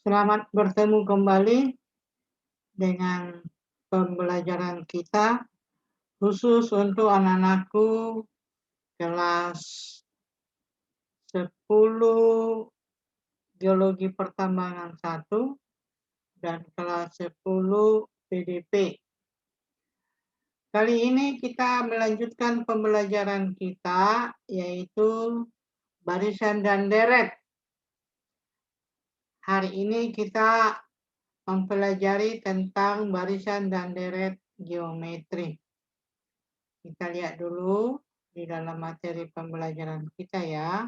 Selamat bertemu kembali dengan pembelajaran kita khusus untuk anak-anakku kelas 10 Geologi Pertambangan 1 dan kelas 10 PDP. Kali ini kita melanjutkan pembelajaran kita yaitu barisan dan deret. Hari ini kita mempelajari tentang barisan dan deret geometri. Kita lihat dulu di dalam materi pembelajaran kita ya.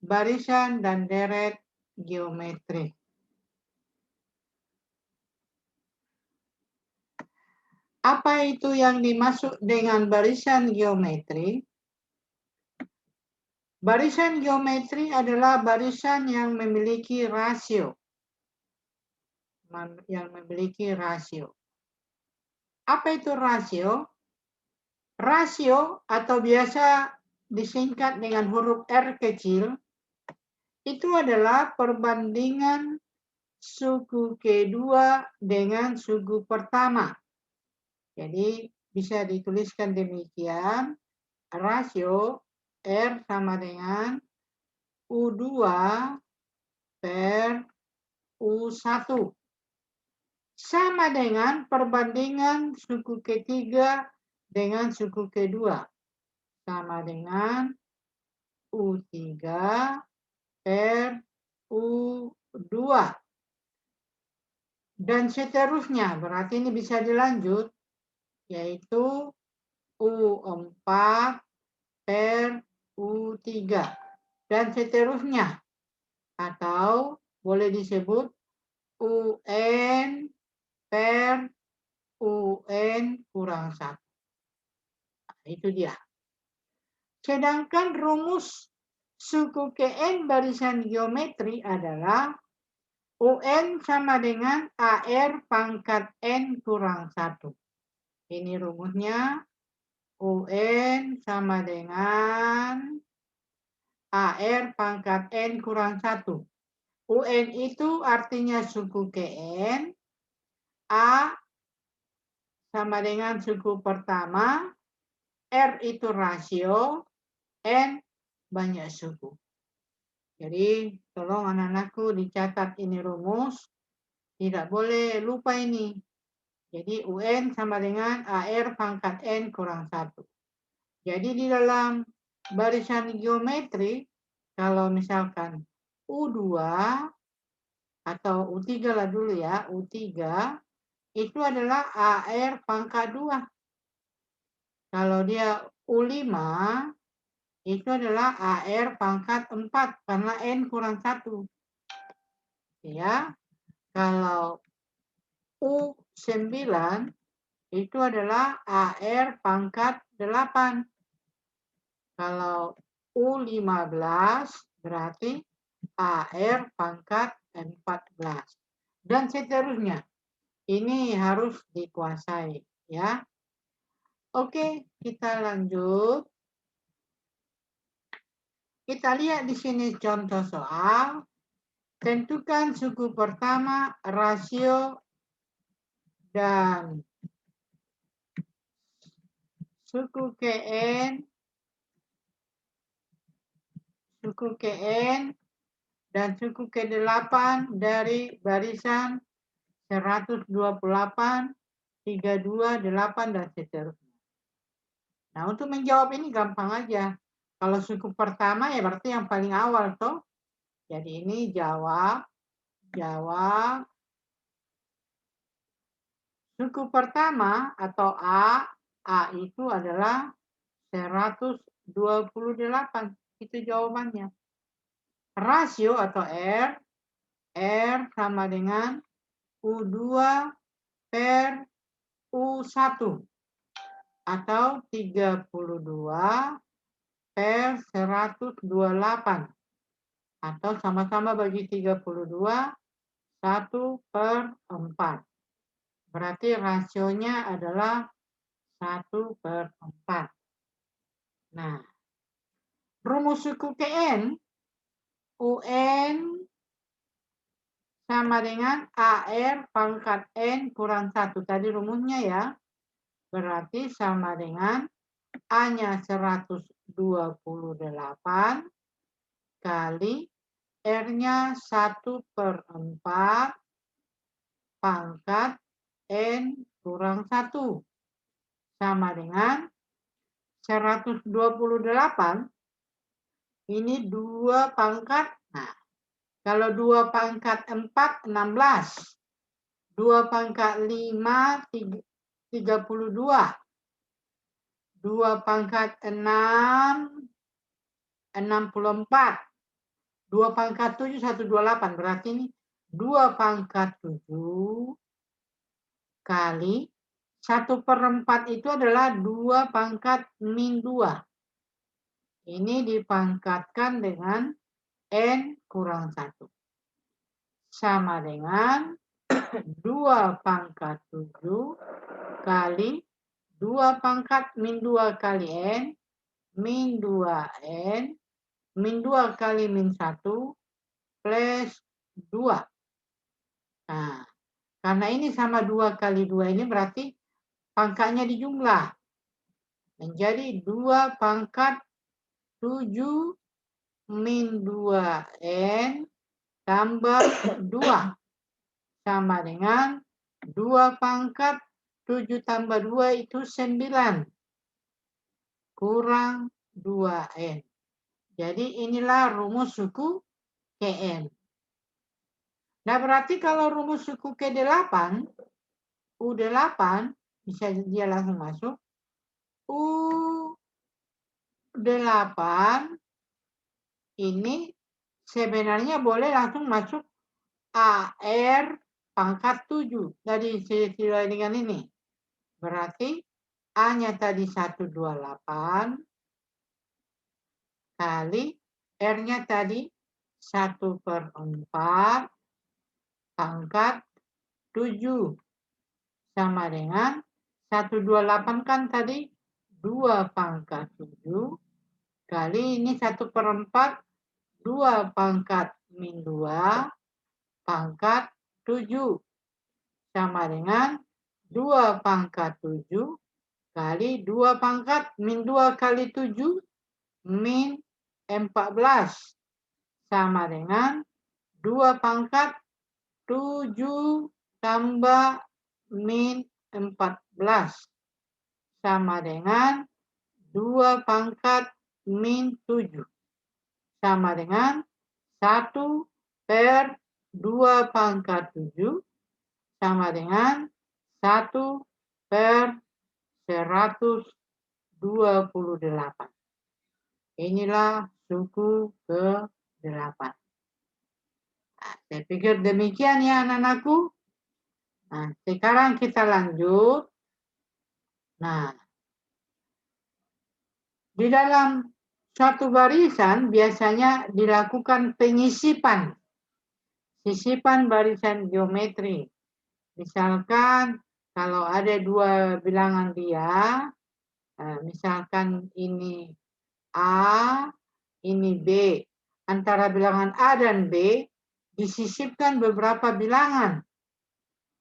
Barisan dan deret geometri. Apa itu yang dimaksud dengan barisan geometri? Barisan geometri adalah barisan yang memiliki rasio. Apa itu rasio? Rasio atau biasa disingkat dengan huruf R kecil itu adalah perbandingan suku kedua dengan suku pertama. Jadi bisa dituliskan demikian, rasio R sama dengan U2 per U1. Sama dengan perbandingan suku ketiga dengan suku kedua. Sama dengan U3 per U2. Dan seterusnya, berarti ini bisa dilanjut, yaitu U4 per U3. Dan seterusnya, atau boleh disebut UN per UN kurang 1. Nah, itu dia. Sedangkan rumus suku KN barisan geometri adalah UN sama dengan AR pangkat N kurang 1. Ini rumusnya. UN sama dengan AR pangkat N kurang 1. UN itu artinya suku KN, A sama dengan suku pertama, R itu rasio, N banyak suku. Jadi tolong anak-anakku dicatat ini rumus, tidak boleh lupa ini. Jadi UN sama dengan AR pangkat N kurang 1. Jadi di dalam barisan geometri, kalau misalkan U2 atau U3 lah dulu ya, U3 itu adalah AR pangkat 2. Kalau dia U5 itu adalah AR pangkat 4 karena N kurang 1. Ya. Kalau U9 itu adalah AR pangkat 8. Kalau U15 berarti AR pangkat 14. Dan seterusnya. Ini harus dikuasai ya. Oke, kita lanjut. Kita lihat di sini contoh soal. Tentukan suku pertama, rasio, dan suku KN dan suku ke-8 dari barisan 128, 32, 8, dan seterusnya. Nah, untuk menjawab ini gampang aja. Kalau suku pertama ya berarti yang paling awal toh. Jadi ini jawab suku pertama atau A itu adalah 128. Itu jawabannya. Rasio atau R sama dengan U2 per U1 atau 32 per 128 atau sama-sama bagi 32 1 per 4. Berarti rasionya adalah 1 per 4. Nah, Rumus suku Kn, UN sama dengan AR pangkat N kurang 1. Tadi rumusnya ya. Berarti sama dengan A-nya 128 kali R-nya 1/4 pangkat N kurang 1. Sama dengan 128. Ini 2 pangkat. Nah, kalau 2 pangkat 4, 16. 2 pangkat 5, 32. 2 pangkat 6, 64. 2 pangkat 7, 128. Berarti ini 2 pangkat 7 kali 1/4 itu adalah 2 pangkat min 2. Ini dipangkatkan dengan N kurang 1. Sama dengan 2 pangkat 7 kali 2 pangkat min 2 kali N, min 2N, min 2 kali min 1, plus 2. Nah, karena ini sama 2 kali 2 ini berarti pangkatnya dijumlah. Menjadi 2 pangkat 7 min 2N tambah 2. Sama dengan 2 pangkat 7 tambah 2 itu 9. Kurang 2N. Jadi inilah rumus suku Kn. Nah berarti kalau rumus suku K8, U8 bisa dia langsung masuk. U8 ini sebenarnya boleh langsung masuk AR pangkat 7. Tadi sesuai dengan ini. Berarti A-nya tadi 128 kali R-nya tadi 1/4 pangkat 7 sama dengan 128 kan tadi 2 pangkat 7 kali ini 1/4 2 pangkat min 2 pangkat 7 sama dengan 2 pangkat 7 kali 2 pangkat min 2 kali 7 min 14 sama dengan 2 pangkat 7 tambah min 14 sama dengan 2 pangkat min 7 sama dengan 1/2 pangkat 7 sama dengan 1/128. Inilah suku ke-8. Nah, saya pikir demikian ya anak-anakku. Nah, sekarang kita lanjut. Nah, di dalam suatu barisan biasanya dilakukan penyisipan. Sisipan barisan geometri. Misalkan kalau ada 2 bilangan dia, misalkan ini A, ini B. Antara bilangan A dan B disisipkan beberapa bilangan.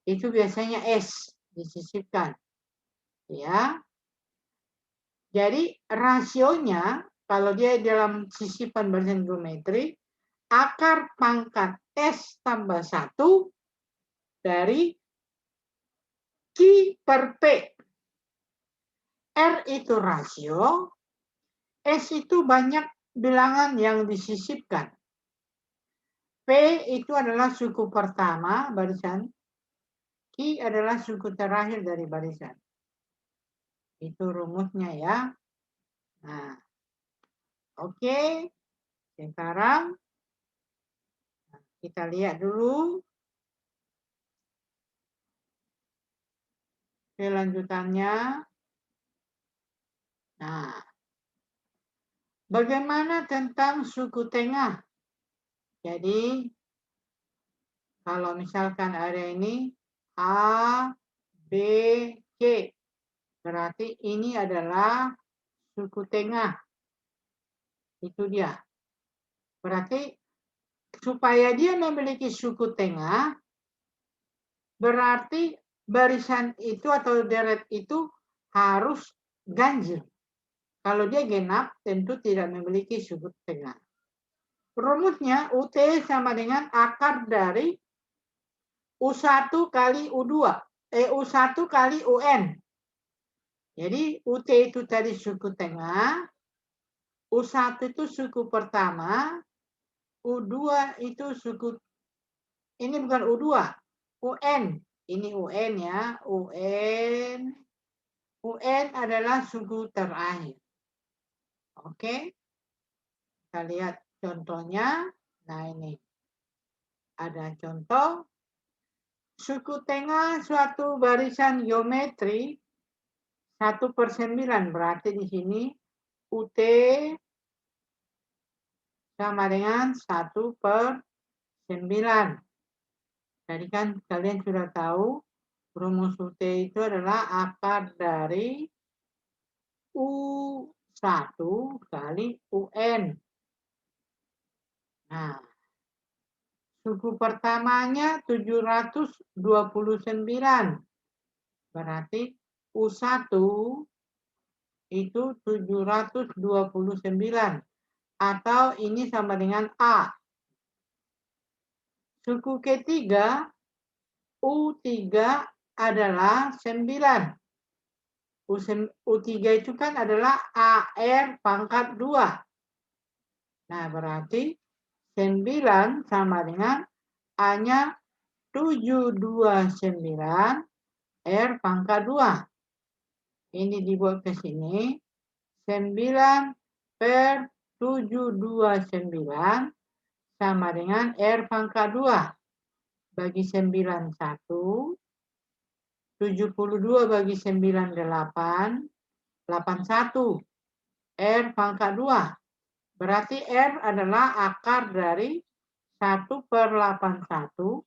Itu biasanya S disisipkan. Ya. Jadi rasionya kalau dia dalam sisipan barisan geometri akar pangkat S tambah 1 dari Q per P. R itu rasio, S itu banyak bilangan yang disisipkan. P itu adalah suku pertama barisan, Q adalah suku terakhir dari barisan. Itu rumusnya ya. Nah, oke. Sekarang kita lihat dulu kelanjutannya. Nah, bagaimana tentang suku tengah? Jadi, kalau misalkan ada ini A, B, C, berarti ini adalah suku tengah. Itu dia. Berarti supaya dia memiliki suku tengah, berarti barisan itu atau deret itu harus ganjil. Kalau dia genap, tentu tidak memiliki suku tengah. Rumusnya UT sama dengan akar dari U1 kali U2. U1 kali UN. Jadi UT itu tadi suku tengah, U1 itu suku pertama, U2 itu suku, ini bukan U2, UN. Ini UN ya, UN. UN adalah suku terakhir. Oke, kita lihat contohnya. Nah ini, ada contoh. Suku tengah suatu barisan geometri 1/9, berarti di sini UT sama dengan 1/9. Jadi kan kalian sudah tahu rumus UT itu adalah akar dari U1 kali UN. Nah, suku pertamanya 729. Berarti U1 itu 729. Atau ini sama dengan A. Suku ketiga, U3 adalah 9. U3 itu kan adalah AR pangkat 2. Nah, berarti 9 sama dengan A-nya 729 R pangkat 2. Ini dibuat ke sini. 9 per 729 sama dengan R pangkat 2. Bagi 9 1. 72 bagi 9 8. 81. R pangkat 2. Berarti R adalah akar dari 1/81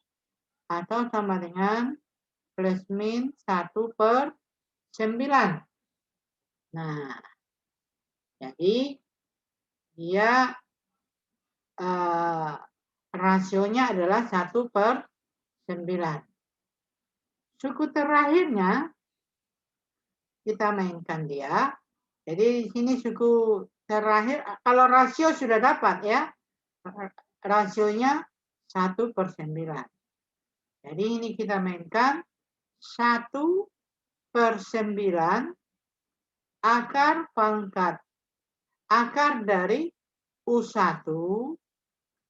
atau sama dengan plus min 1/9. Nah, jadi dia rasionya adalah 1/9. Suku terakhirnya kita mainkan dia. Jadi di sini suku terakhir, kalau rasio sudah dapat ya, rasionya 1/9. Jadi ini kita mainkan 1/9 akar pangkat akar dari U1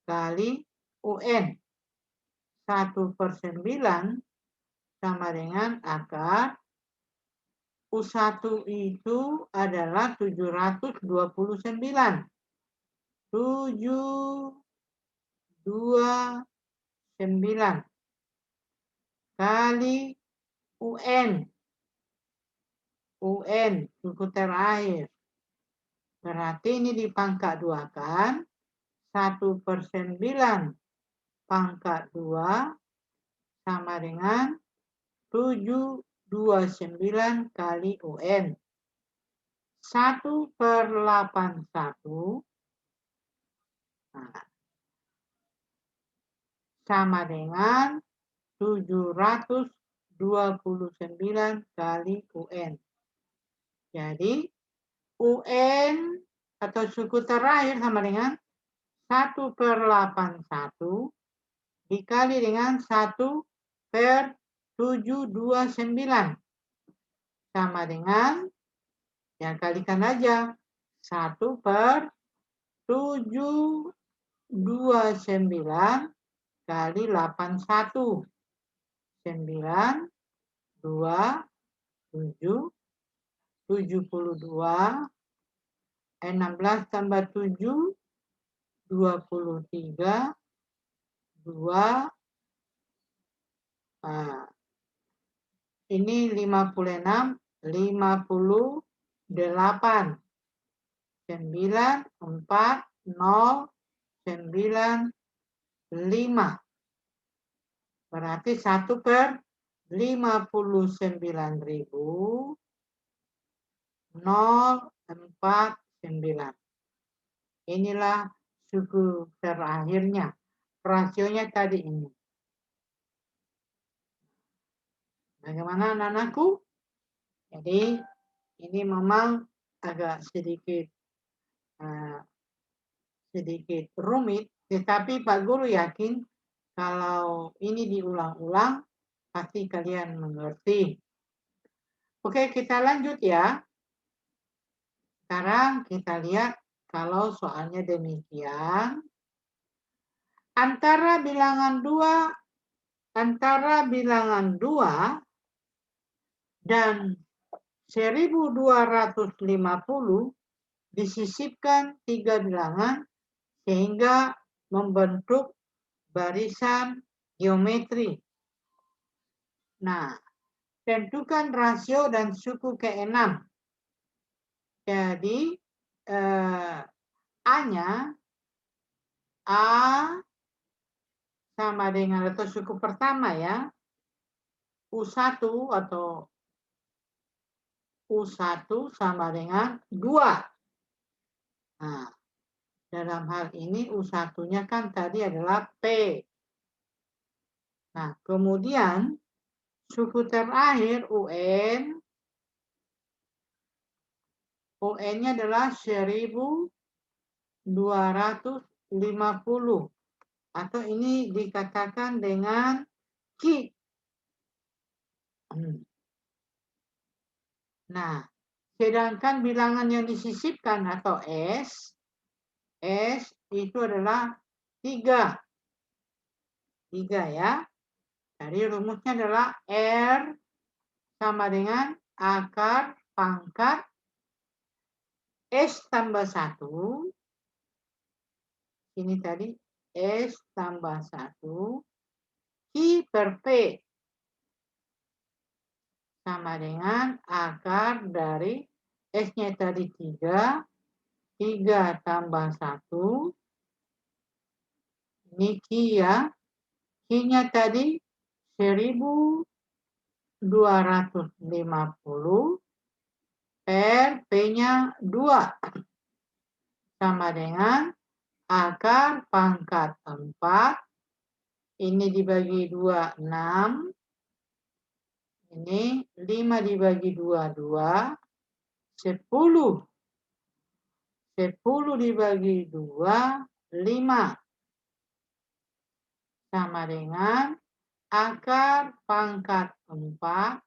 kali UN. 1/9 sama dengan akar U1 itu adalah 729. 729 kali UN. UN, suku terakhir. Berarti ini dipangkat 2 kan. 1/9 pangkat 2 sama dengan 729 kali UN. 1/81 sama dengan 729 kali UN. Jadi UN atau suku terakhir sama dengan 1/81 dikali dengan 1/729 sama dengan, ya kalikan aja, 1/729 kali 81. 9, 2, 7, 72, 16 tambah 7, 23, 2, ini 56, 58, 9, 4, 0, 9, 5. Berarti 1/59.049. Inilah suku terakhirnya. Rasionya tadi ini. Bagaimana anak-anakku? Jadi ini memang agak sedikit rumit, tetapi Pak Guru yakin kalau ini diulang-ulang pasti kalian mengerti. Oke, kita lanjut ya. Sekarang kita lihat kalau soalnya demikian. Antara bilangan 2 dan 1250 disisipkan 3 bilangan sehingga membentuk barisan geometri. Nah, tentukan rasio dan suku ke-6. Jadi, A-nya, A sama dengan, atau suku pertama ya, U1 atau U1 sama dengan 2. Nah, dalam hal ini U1-nya kan tadi adalah P. Nah, kemudian suku terakhir UN, UN-nya adalah 1250 atau ini dikatakan dengan Q. Nah, sedangkan bilangan yang disisipkan atau S itu adalah 3. 3 ya. Jadi rumusnya adalah R sama dengan akar pangkat S tambah 1. Ini tadi S tambah 1 Q per P sama dengan akar dari S-nya tadi 3 tambah 1. Ini Q ya. Q-nya tadi 1250 per P-nya 2 sama dengan akar pangkat 4. Ini dibagi 2, 6. Ini 5 dibagi 2, 2. 10. 10 dibagi 2, 5. Sama dengan akar pangkat 4.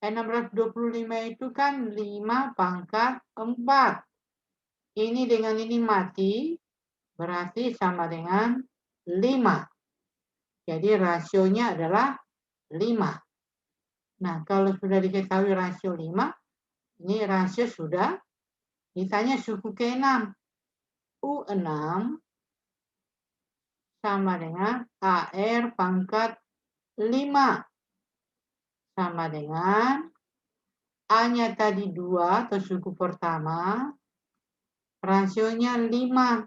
625 itu kan 5 pangkat 4. Ini dengan ini mati, berarti sama dengan 5. Jadi rasionya adalah 5. Nah, kalau sudah diketahui rasio 5, ini rasio sudah. Ditanya suku ke-6. U6 sama dengan AR pangkat 5. Sama dengan A-nya tadi 2 atau suku pertama. Rasionya 5.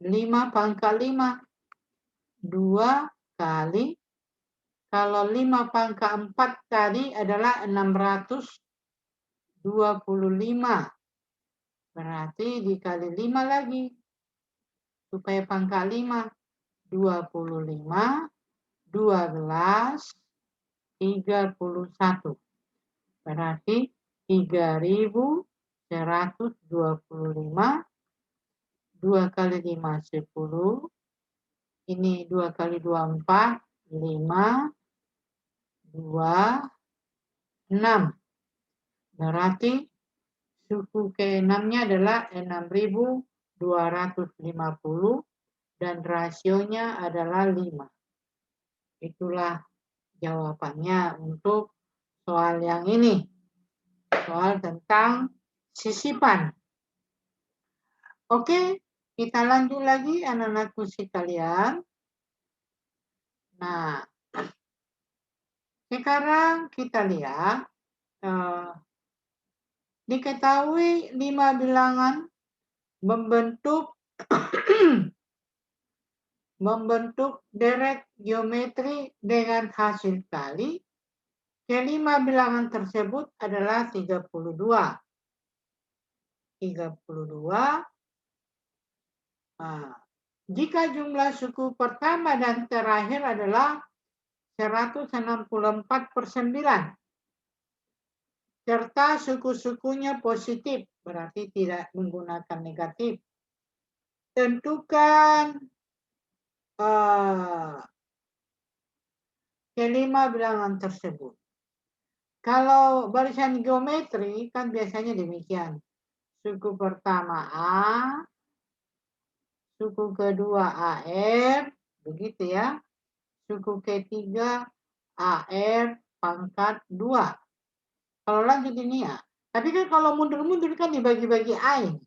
5 pangkat 5. 2 kali. Kalau 5 pangkat 4 tadi adalah 625. Berarti dikali 5 lagi. Supaya pangkat 5. 25, 12, 31. Berarti 3125. 2 kali 5, 10. Ini 2 kali 2, 4. 5, 2, 6. Berarti suku ke-6-nya adalah 6250 dan rasionya adalah 5. Itulah jawabannya untuk soal yang ini. Soal tentang sisipan. Oke, kita lanjut lagi anak-anakku sekalian. Nah, sekarang kita lihat diketahui 5 bilangan membentuk deret geometri dengan hasil kali. Kelima bilangan tersebut adalah 32. 32. Nah, jika jumlah suku pertama dan terakhir adalah 164/9, serta suku-sukunya positif, berarti tidak menggunakan negatif. Tentukan kelima bilangan tersebut. Kalau barisan geometri kan biasanya demikian. Suku pertama A, suku kedua AR, begitu ya. Suku ketiga AR pangkat 2. Kalau lanjut ini ya. Tapi kan kalau mundur-mundur kan dibagi-bagi A ini.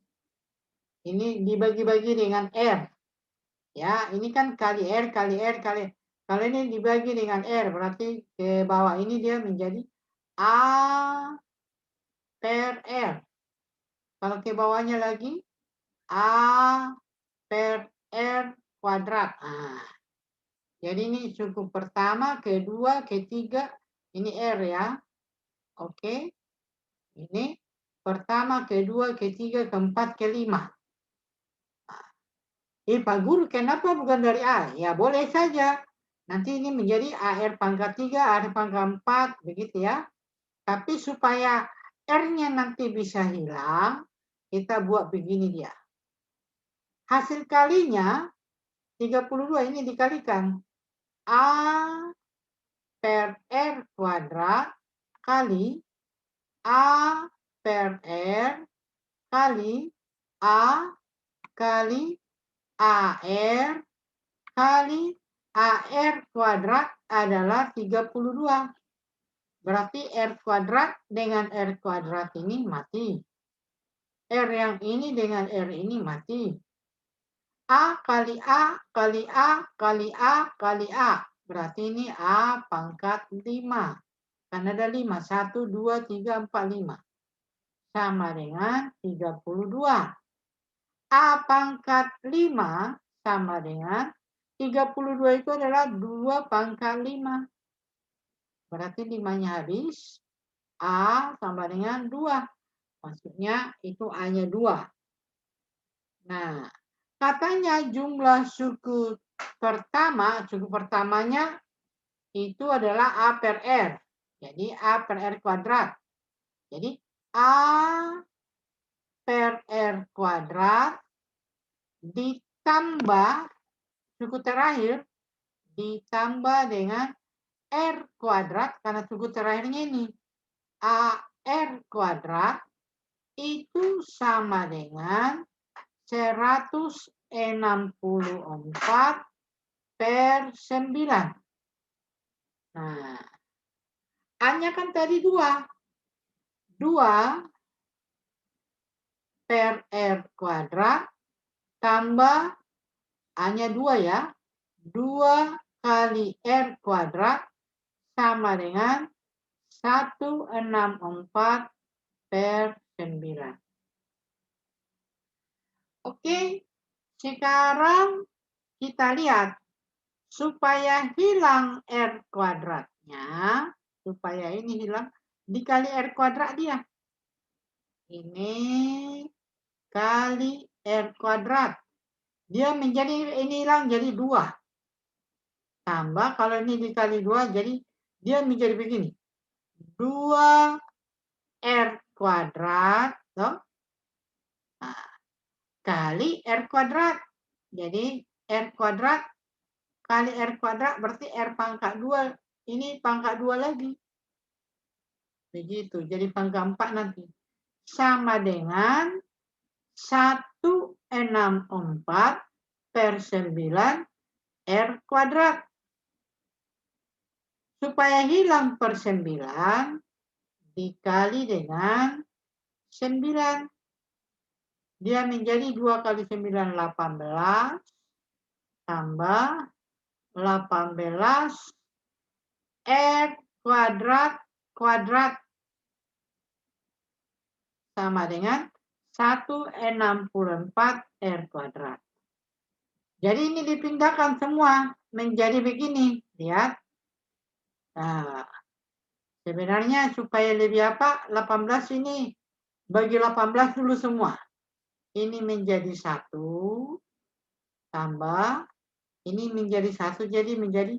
Ini dibagi-bagi dengan R. Ya, ini kan kali R, kali R, kali R. Kalau ini dibagi dengan R, berarti ke bawah ini dia menjadi A per R. Kalau ke bawahnya lagi, A per R kuadrat. Nah, jadi ini suku pertama, kedua, ketiga, ini R ya. Oke. Ini pertama, kedua, ketiga, keempat, kelima. Pak Guru, kenapa bukan dari A? Ya boleh saja. Nanti ini menjadi AR pangkat 3, AR pangkat 4, begitu ya. Tapi supaya R-nya nanti bisa hilang, kita buat begini dia. Hasil kalinya 32 ini dikalikan. A per R kuadrat kali A per R kali A kali AR kali AR kuadrat adalah 32. Berarti R kuadrat dengan R kuadrat ini mati. R yang ini dengan R ini mati. A kali A kali A kali A kali A. Berarti ini A pangkat 5. Karena ada 5. 1, 2, 3, 4, 5. Sama dengan 32. A pangkat 5 sama dengan 32 itu adalah 2 pangkat 5. Berarti 5-nya habis. A sama dengan 2. Maksudnya itu A-nya 2. Nah, katanya jumlah suku pertamanya itu adalah A per R. Jadi A per R kuadrat. Jadi A per R kuadrat ditambah suku terakhir ditambah dengan R kuadrat, karena suku terakhirnya ini AR kuadrat itu sama dengan 164 per 9. Nah, A-nya kan tadi 2. 2 per R kuadrat tambah A-nya 2 ya. 2 kali R kuadrat sama dengan 164 per 9. Oke, sekarang kita lihat supaya hilang R kuadratnya, supaya ini hilang, dikali R kuadrat dia. Ini kali R kuadrat. Dia menjadi, ini hilang jadi 2. Tambah kalau ini dikali 2, jadi dia menjadi begini. 2 R kuadrat, toh? Nah, kali R kuadrat. Jadi R kuadrat kali R kuadrat berarti R pangkat 2. Ini pangkat 2 lagi. Begitu, jadi pangkat 4 nanti. Sama dengan 164 per 9 R kuadrat. Supaya hilang per 9, dikali dengan 9. Dia menjadi 2 kali 9, 18. Tambah 18 R kuadrat sama dengan 164 R kuadrat. Jadi ini dipindahkan semua menjadi begini. Lihat. Nah, sebenarnya supaya lebih 18 ini Bagi 18 dulu semua. Ini menjadi 1, tambah, ini menjadi 1, jadi menjadi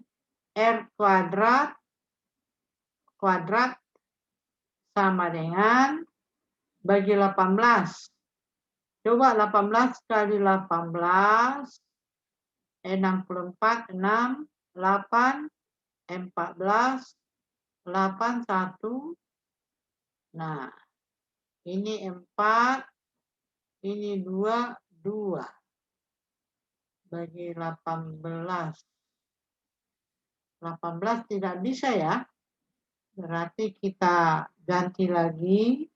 R kuadrat sama dengan bagi 18. Coba 18 kali 18, 64, 6, 8, 14, 8, 1. Nah, ini 4, ini 2, 2. Bagi 18. 18 tidak bisa ya. Berarti kita ganti lagi.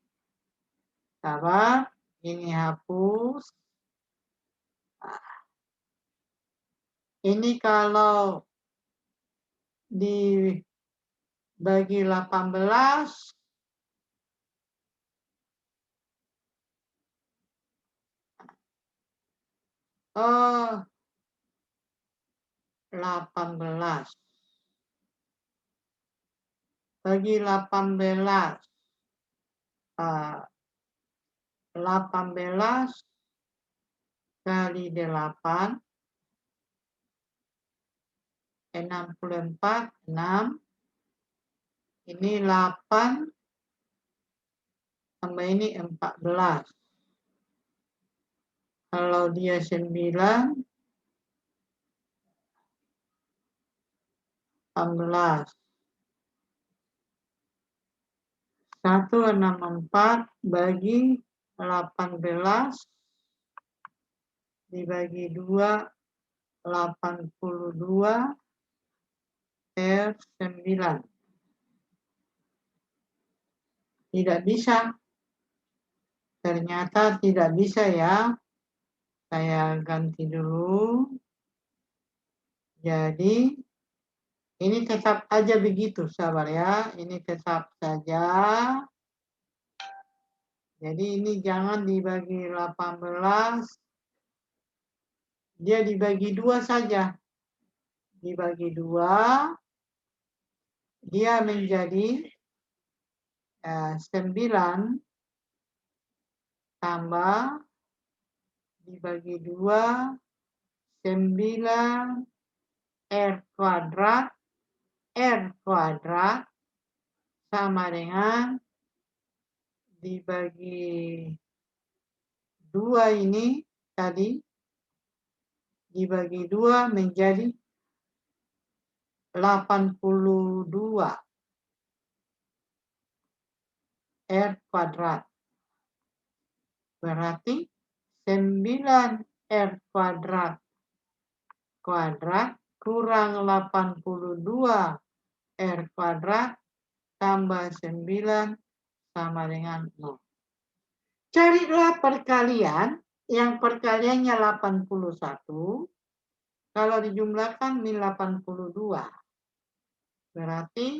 Sabar, ini hapus. Ini kalau dibagi 18, 18. Bagi 18, 18 kali 8, 64, 6. Ini 8, tambah ini 14. Kalau dia 9, 18. 164 bagi 18 dibagi 2, 82 per 9. Tidak bisa. Ternyata tidak bisa ya. Saya ganti dulu. Jadi ini tetap aja begitu, sabar ya. Ini tetap saja. Jadi ini jangan dibagi 18. Dia dibagi 2 saja. Dibagi 2, dia menjadi 9 tambah dibagi 2, 9 R kuadrat sama dengan dibagi 2 ini tadi, dibagi 2 menjadi 82 R kuadrat. Berarti 9 R kuadrat kurang 82 R kuadrat tambah 9 sama dengan 0. Carilah perkalian yang perkaliannya 81, kalau dijumlahkan min 82. Berarti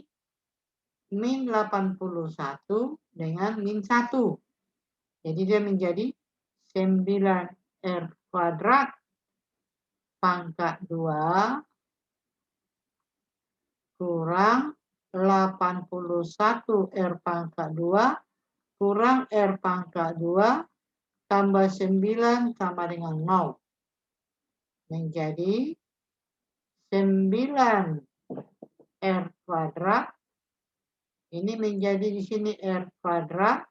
min 81 dengan min 1. Jadi dia menjadi 9 R kuadrat pangkat 2 kurang 81 R pangkat 2 kurang R pangkat 2 tambah 9 sama dengan 0. Menjadi 9 R kuadrat. Ini menjadi di sini R kuadrat.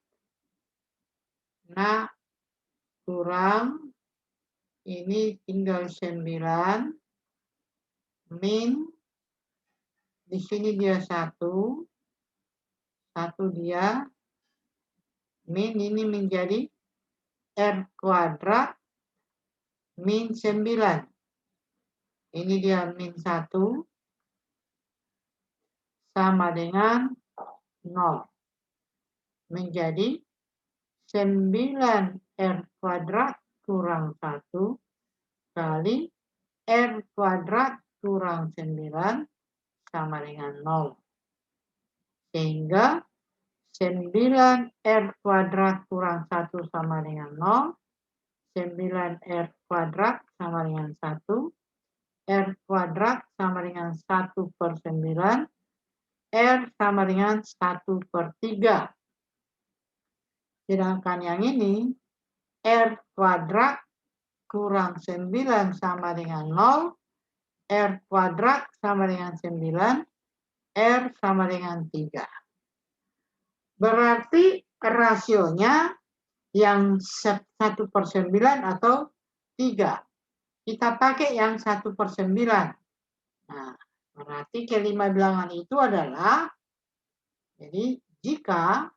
Nah, kurang ini tinggal 9 min di sini dia 1 dia min ini menjadi R kuadrat min 9. Ini dia min 1 sama dengan 0. Menjadi 9 R kuadrat kurang 1 kali R kuadrat kurang 9 sama dengan 0. Sehingga 9 R kuadrat kurang 1 sama dengan 0. 9 R kuadrat sama dengan 1. R kuadrat sama dengan 1 per 9. R sama dengan 1 per 3. Sedangkan yang ini, R kuadrat kurang 9 sama dengan 0, R kuadrat sama dengan 9, R sama dengan 3. Berarti rasionya yang 1/9 atau 3. Kita pakai yang 1/9. Nah, berarti kelima bilangan itu adalah, jadi jika,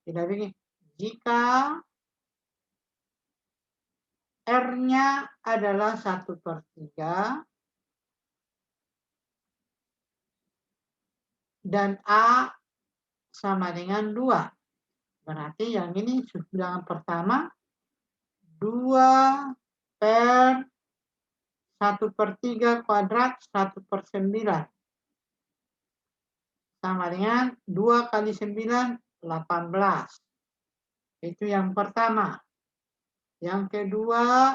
kita bikin, jika R-nya adalah 1/3 dan A sama dengan 2. Berarti yang ini bilangan pertama 2 per 1/3 kuadrat 1/9 sama dengan 2 kali 9, 18. Itu yang pertama. Yang kedua,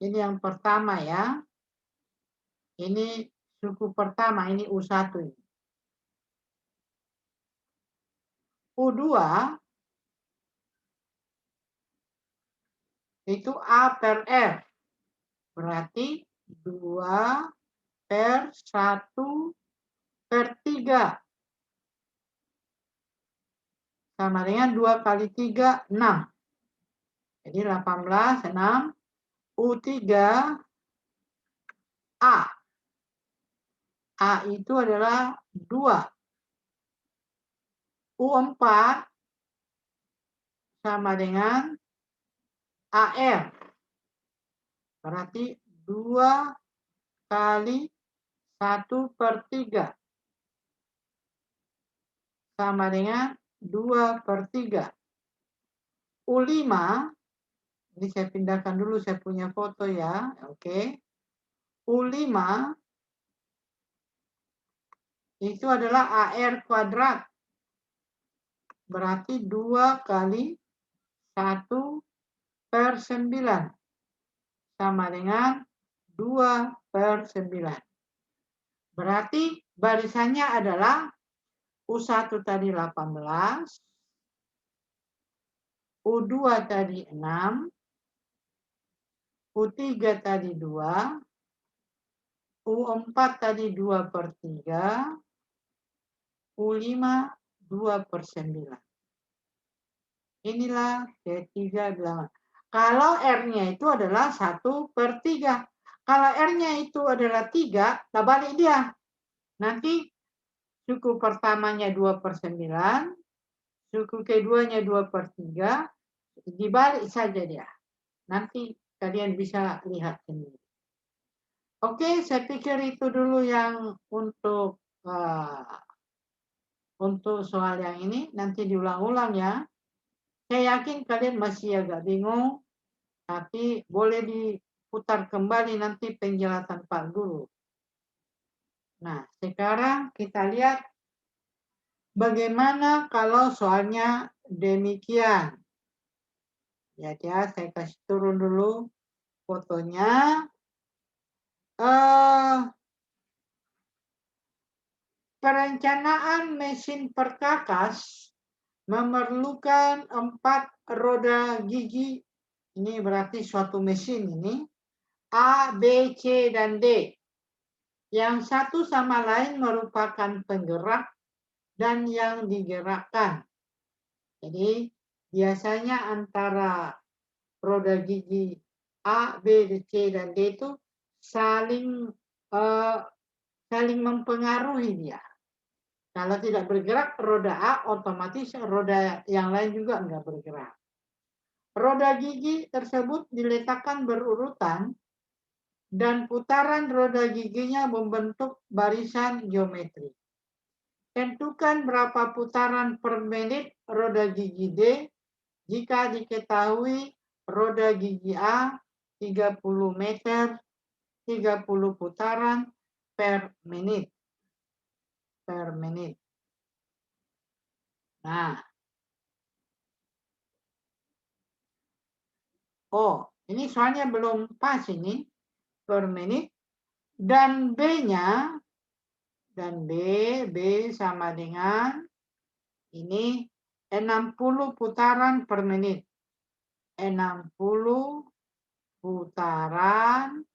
ini yang pertama ya. Ini suku pertama, ini U1. U2 itu A per R. Berarti 2 per 1/3. Sama dengan 2 kali 3, 6. Jadi 18, 6. U3 A. A itu adalah 2. U4 sama dengan AR. Berarti 2 kali 1/3 sama dengan 2/3. U5, ini saya pindahkan dulu, saya punya foto ya. Oke. U5 itu adalah AR kuadrat. Berarti 2 kali 1/9 sama dengan 2/9. Berarti barisannya adalah U1 tadi 18, U2 tadi 6, U3 tadi 2, U4 tadi 2/3, U5 2/9. Inilah ketiga bilangan. Kalau R-nya itu adalah 1/3. Kalau R-nya itu adalah 3, nah balik dia. Nanti suku pertamanya 2/9, suku keduanya 2/3, dibalik saja dia. Nanti kalian bisa lihat sendiri. Oke, saya pikir itu dulu yang untuk soal yang ini. Nanti diulang-ulang ya. Saya yakin kalian masih agak bingung, tapi boleh diputar kembali nanti penjelasan Pak Guru. Nah, sekarang kita lihat bagaimana kalau soalnya demikian. Ya, saya kasih turun dulu fotonya. Perencanaan mesin perkakas memerlukan 4 roda gigi. Ini berarti suatu mesin ini. A, B, C, dan D. Yang satu sama lain merupakan penggerak dan yang digerakkan. Jadi biasanya antara roda gigi A, B, C, dan D itu saling mempengaruhi dia. Kalau tidak bergerak roda A, otomatis roda yang lain juga enggak bergerak. Roda gigi tersebut diletakkan berurutan dan putaran roda giginya membentuk barisan geometri. Tentukan berapa putaran per menit roda gigi D jika diketahui roda gigi A 30 meter, 30 putaran per menit. Nah, ini soalnya belum pas ini per menit. Dan B-nya, B sama dengan ini 60 putaran per menit. 60 putaran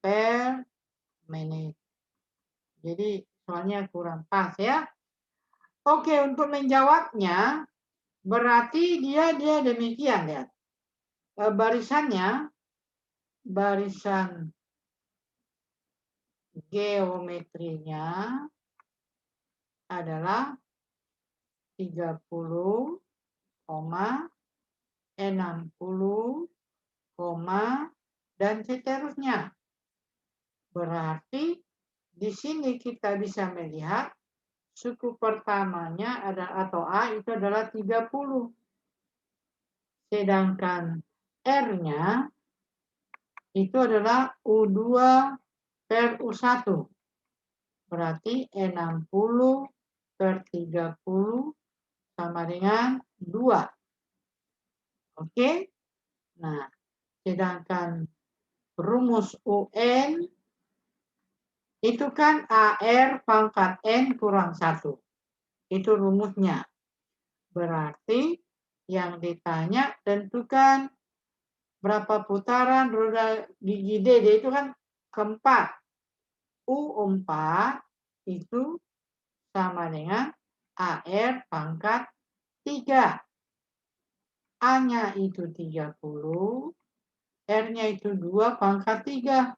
per menit. Jadi soalnya kurang pas ya. Oke, untuk menjawabnya berarti dia demikian ya. Barisannya barisan geometrinya adalah 30, 60, dan seterusnya. Berarti di sini kita bisa melihat suku pertamanya atau A itu adalah 30. Sedangkan R-nya itu adalah U2 per U1. Berarti 60 per 30 sama dengan 2. Oke? Nah, sedangkan rumus UN itu kan AR pangkat N kurang 1. Itu rumusnya. Berarti yang ditanya tentukan berapa putaran roda gigi D. Dia itu kan keempat. U4 itu sama dengan AR pangkat 3. A-nya itu 30, R-nya itu 2 pangkat 3.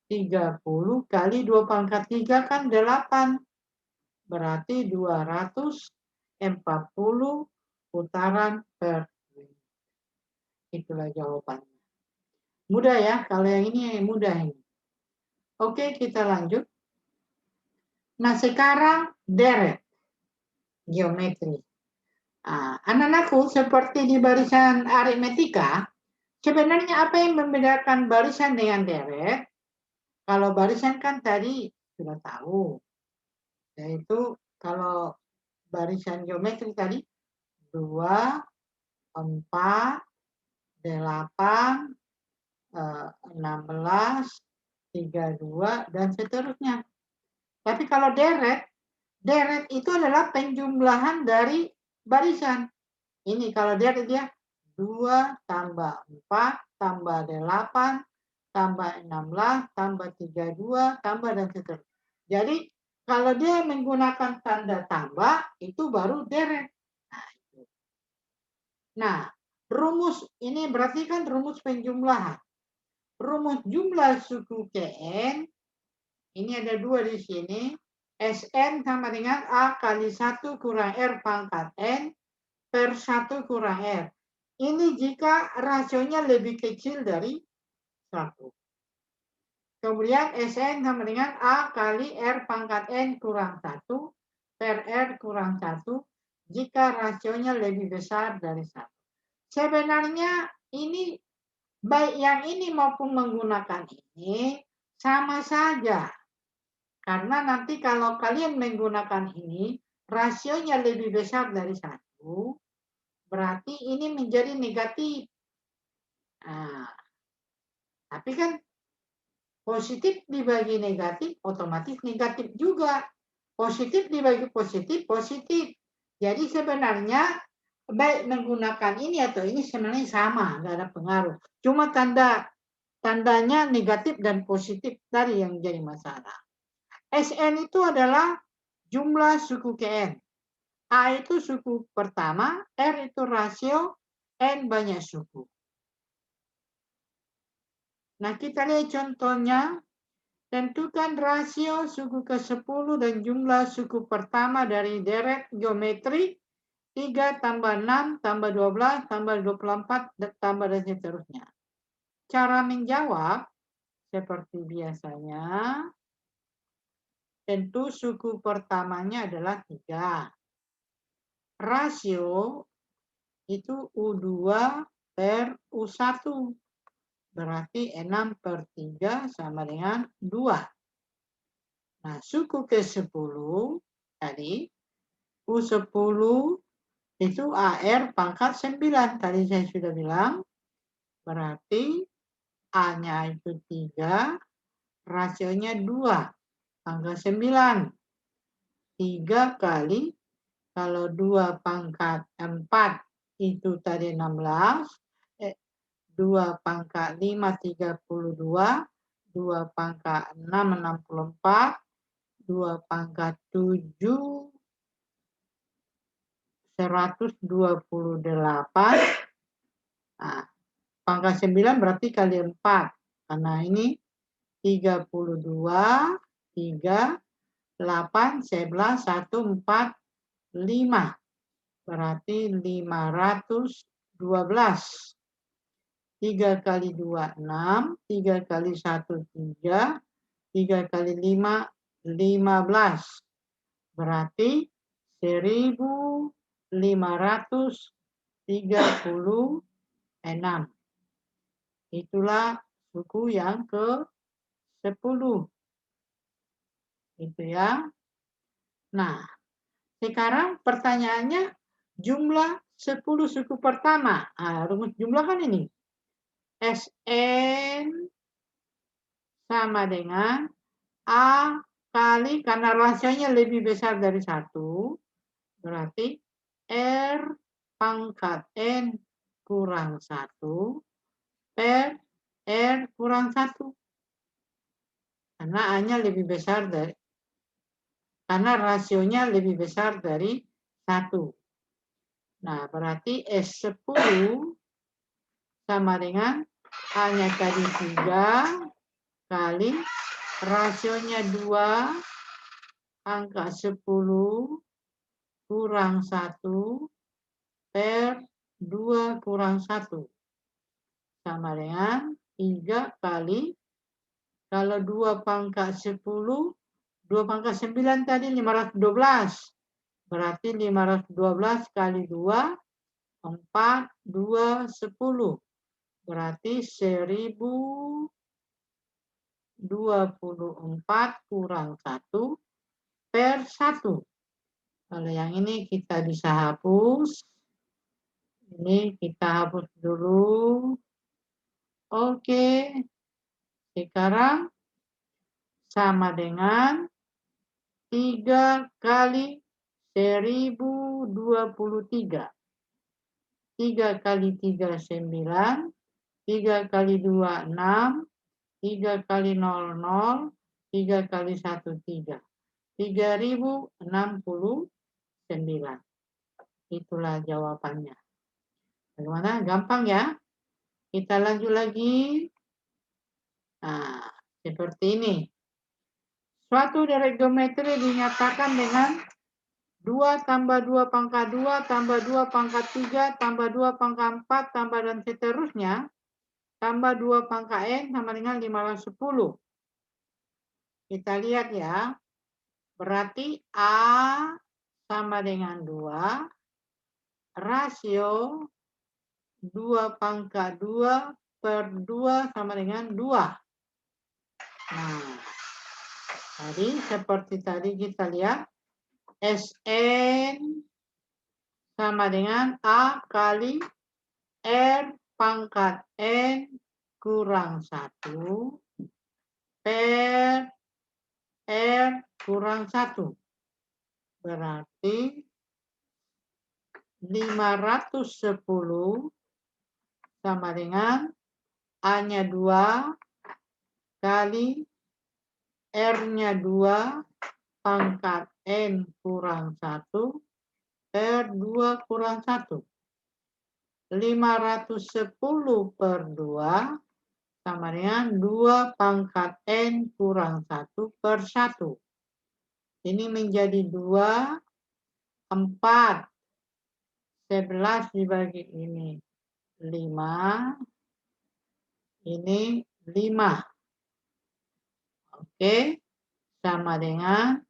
30 kali 2 pangkat 3 kan 8. Berarti 240 putaran per menit. Itulah jawabannya. Mudah ya, kalau yang ini mudah ini. Oke, kita lanjut. Nah, sekarang deret geometri. Anak-anakku, seperti di barisan aritmetika, sebenarnya apa yang membedakan barisan dengan deret? Kalau barisan kan tadi sudah tahu, yaitu kalau barisan geometri tadi 2, 4, 8, 16, 32, dan seterusnya. Tapi kalau deret itu adalah penjumlahan dari barisan. Ini kalau deret dia 2 tambah 4 tambah 8 tambah 16 tambah 32 tambah dan seterusnya. Jadi kalau dia menggunakan tanda tambah itu baru deret. Nah, rumus ini berarti kan rumus penjumlahan. Rumus jumlah suku Kn ini ada 2 di sini. Sn sama dengan A kali 1 kurang R pangkat N per 1 kurang R. Ini jika rasionya lebih kecil dari 1. Kemudian Sn sama dengan A kali R pangkat N kurang 1 per R kurang 1 jika rasionya lebih besar dari 1. Sebenarnya ini baik yang ini maupun menggunakan ini sama saja. Karena nanti kalau kalian menggunakan ini, rasionya lebih besar dari 1, berarti ini menjadi negatif. Nah, tapi kan positif dibagi negatif, otomatis negatif juga. Positif dibagi positif, positif. Jadi sebenarnya baik menggunakan ini atau ini sebenarnya sama, nggak ada pengaruh. Cuma tandanya negatif dan positif tadi yang jadi masalah. Sn itu adalah jumlah suku Kn. A itu suku pertama, R itu rasio, N banyak suku. Nah, kita lihat contohnya. Tentukan rasio suku ke-10 dan jumlah suku pertama dari deret geometri 3 tambah 6 tambah 12 tambah 24 tambah dan seterusnya. Cara menjawab seperti biasanya, tentu suku pertamanya adalah 3. Rasio itu U2 per U1. Berarti 6 per 3 sama dengan 2. Nah, suku ke-10 tadi, U10 itu AR pangkat 9. Tadi saya sudah bilang. Berarti A-nya itu 3, rasionya 2. Pangkat 9. 3 kali Kalau 2 pangkat 4 itu tadi 16, 2 pangkat 5 32, 2 pangkat 6 64, 2 pangkat 7 128. Nah, pangkat 9 berarti kali 4. Karena ini 32, 3, 8, 11, 1, 4, 5. Berarti 512. 3 kali 2, 6. 3 kali 1, 3. 3 kali 5, 15. Berarti 1536. Itulah suku yang ke-10. Itu ya. Nah, sekarang pertanyaannya jumlah 10 suku pertama. Rumus jumlah kan ini. Sn sama dengan A kali, karena rasionya lebih besar dari 1, berarti R pangkat N kurang 1 per R kurang 1. Karena A-nya lebih besar dari, karena rasionya lebih besar dari 1. Nah, berarti S10 sama dengan A-nya tadi 3 kali rasionya 2 angka 10 kurang 1 per 2 kurang 1. Sama dengan 3 kali, kalau 2 pangkat 10, 2 pangkat 9 tadi 512. Berarti 512 kali 2, 4, 2, 10. Berarti 1024 kurang 1 per 1. Kalau yang ini kita bisa hapus. Ini kita hapus dulu. Oke. Sekarang sama dengan 3 kali 1023. 3 kali 3, 9. 3 kali 2, 6. 3 kali 0, 0. 3 kali 1, 3. 3069. Itulah jawabannya. Bagaimana? Gampang ya? Kita lanjut lagi. Nah, seperti ini. Suatu deret geometri dinyatakan dengan 2 tambah 2 pangkat 2 tambah 2 pangkat 3 tambah 2 pangkat 4 tambah dan seterusnya tambah 2 pangkat N sama dengan 510. Kita lihat ya. Berarti A sama dengan 2, rasio 2 pangkat 2 per 2 sama dengan 2. Nah, tadi seperti tadi kita lihat, Sn sama dengan A kali R pangkat N kurang 1 per R kurang 1. Berarti 510 sama dengan A-nya 2 kali R-nya 2 pangkat N kurang 1 per 2 kurang 1. 510 per 2 sama dengan 2 pangkat N kurang 1 per 1. Ini menjadi 2, 4. 11 dibagi ini 5. Ini 5. Oke. Sama dengan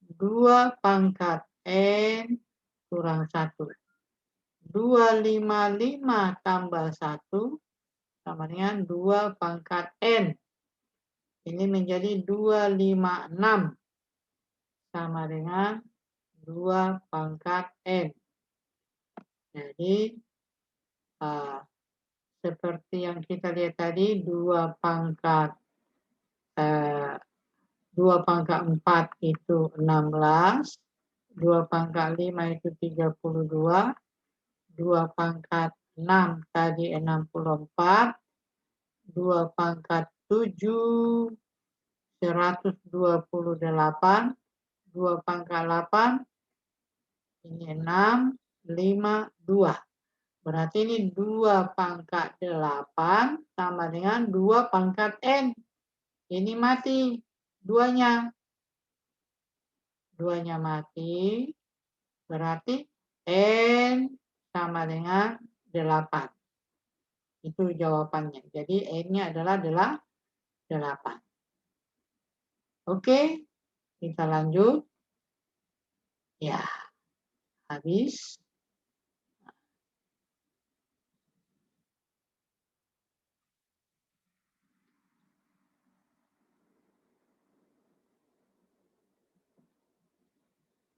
2 pangkat N kurang 1. 255 tambah 1 sama dengan 2 pangkat N. Ini menjadi 256 sama dengan 2 pangkat N. Jadi seperti yang kita lihat tadi, 2 pangkat 4 itu 16, 2 pangkat 5 itu 32. 2 pangkat 6 tadi 64. 2 pangkat 7 128. 2 pangkat 8 ini 6, 5, 2. Berarti ini 2 pangkat 8 sama dengan 2 pangkat N. Ini mati. Duanya. Duanya mati. Berarti N sama dengan 8. Itu jawabannya. Jadi N-nya adalah 8. Oke, kita lanjut. Ya, habis.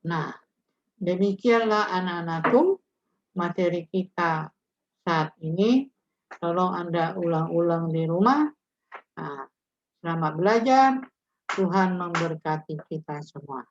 Nah, demikianlah anak-anakku materi kita saat ini. Tolong Anda ulang-ulang di rumah. Nah, selamat belajar. Tuhan memberkati kita semua.